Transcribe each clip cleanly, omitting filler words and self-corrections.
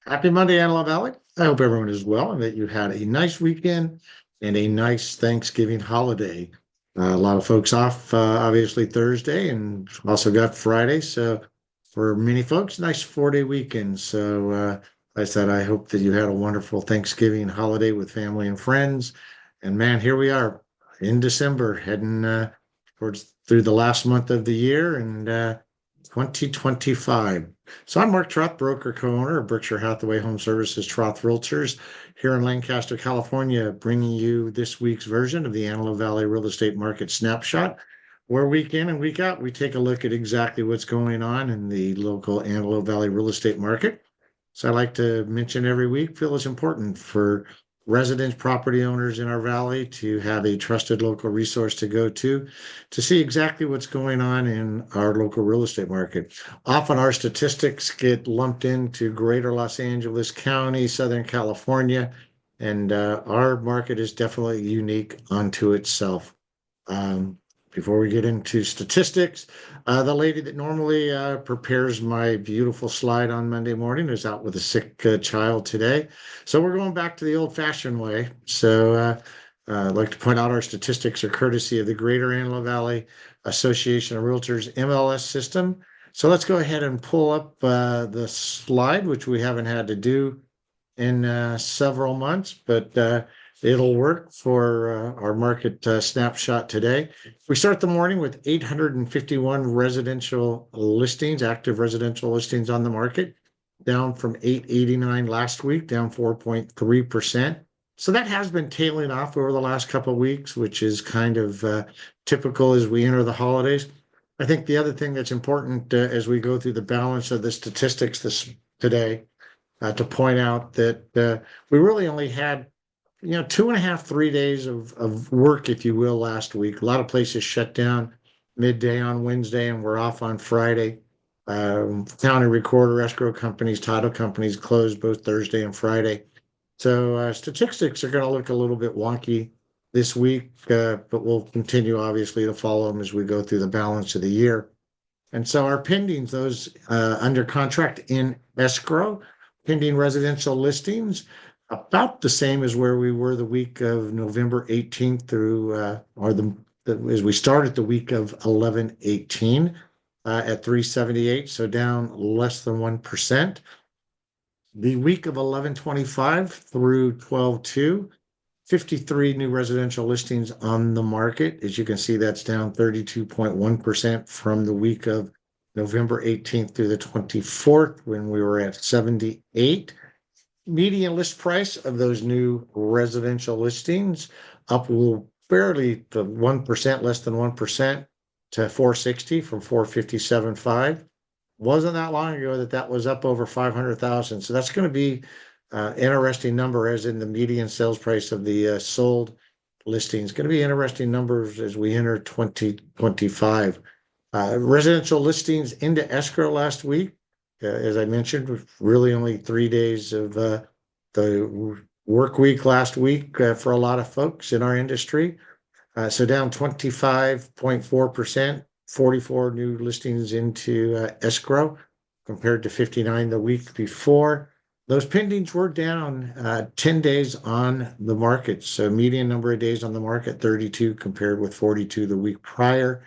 Happy Monday, Antelope Valley. I hope everyone is well and that you had a nice weekend and a nice Thanksgiving holiday. A lot of folks off, obviously Thursday, and also got Friday. So for many folks, nice 4-day weekend. I said, I hope that you had a wonderful Thanksgiving holiday with family and friends. And man, here we are in December, heading towards through the last month of the year and 2025. So I'm Mark Troth, broker co-owner of Berkshire Hathaway HomeServices, Troth Realtors here in Lancaster, California, bringing you this week's version of the Antelope Valley Real Estate Market Snapshot, where week in and week out, we take a look at exactly what's going on in the local Antelope Valley real estate market. So I like to mention every week, feel it's important for residents, property owners in our valley to have a trusted local resource to go to see exactly what's going on in our local real estate market. Often our statistics get lumped into greater Los Angeles County, Southern California, and our market is definitely unique unto itself. Um, Before we get into statistics, the lady that normally prepares my beautiful slide on Monday morning is out with a sick child today. So we're going back to the old-fashioned way. I'd like to point out our statistics are courtesy of the Greater Antelope Valley Association of Realtors MLS system. So let's go ahead and pull up the slide, which we haven't had to do in several months, but it'll work for our market snapshot today. We start the morning with 851 residential listings, active residential listings on the market, down from 889 last week, down 4.3%. So that has been tailing off over the last couple of weeks, which is kind of typical as we enter the holidays. I think the other thing that's important as we go through the balance of the statistics today, to point out that we really only had 2.5, 3 days of work, if you will, last week. A lot of places shut down midday on Wednesday and we're off on Friday. County recorder, escrow companies, title companies closed both Thursday and Friday. So statistics are going to look a little bit wonky this week, but we'll continue obviously to follow them as we go through the balance of the year. And so our pendings, those under contract in escrow, pending residential listings, about the same as where we were the week of November 18th through, as we started the week of 11/18 at 378, so down less than 1%. The week of 11/25 through 12/2, 53 new residential listings on the market. As you can see, that's down 32.1% from the week of November 18th through the 24th when we were at 78. Median list price of those new residential listings up barely to 1%, less than 1%, to 460 from 457.5. Wasn't that long ago that was up over 500,000. So that's going to be interesting number, as in the median sales price of the sold listings. Going to be interesting numbers as we enter 2025. Residential listings into escrow last week. As I mentioned, really only 3 days of the work week last week for a lot of folks in our industry. So down 25.4%, 44 new listings into escrow compared to 59 the week before. Those pendings were down 10 days on the market. So median number of days on the market, 32 compared with 42 the week prior.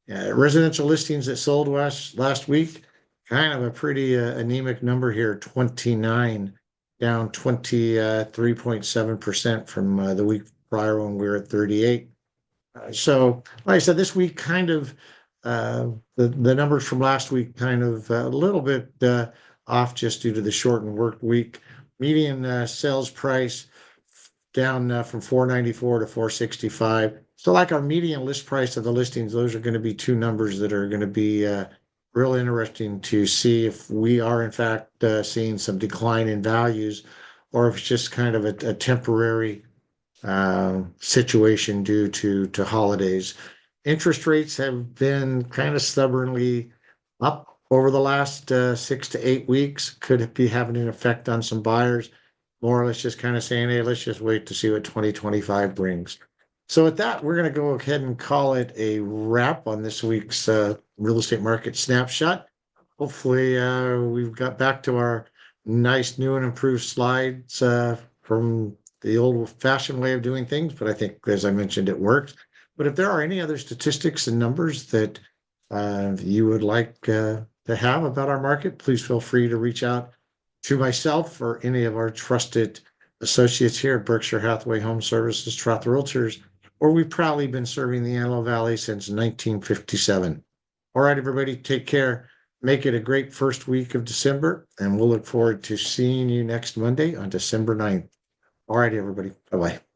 Residential listings that sold last week, kind of a pretty anemic number here, 29, down 23.7% from the week prior when we were at 38. So, like I said, this week kind of, the numbers from last week kind of a little bit off just due to the shortened work week. Median sales price down from 494 to 465. So like our median list price of the listings, those are going to be two numbers that are going to be real interesting to see if we are in fact seeing some decline in values, or if it's just kind of a temporary situation due to holidays. Interest rates have been kind of stubbornly up over the last 6 to 8 weeks. Could be having an effect on some buyers, more or less just kind of saying, hey, let's just wait to see what 2025 brings. So with that, we're going to go ahead and call it a wrap on this week's real estate market snapshot. Hopefully, we've got back to our nice new and improved slides from the old-fashioned way of doing things, but I think, as I mentioned, it works. But if there are any other statistics and numbers that you would like to have about our market, please feel free to reach out to myself or any of our trusted associates here at Berkshire Hathaway Home Services, Troth Realtors, or we've proudly been serving the Antelope Valley since 1957. All right, everybody, take care. Make it a great first week of December, and we'll look forward to seeing you next Monday on December 9th. All right, everybody. Bye-bye.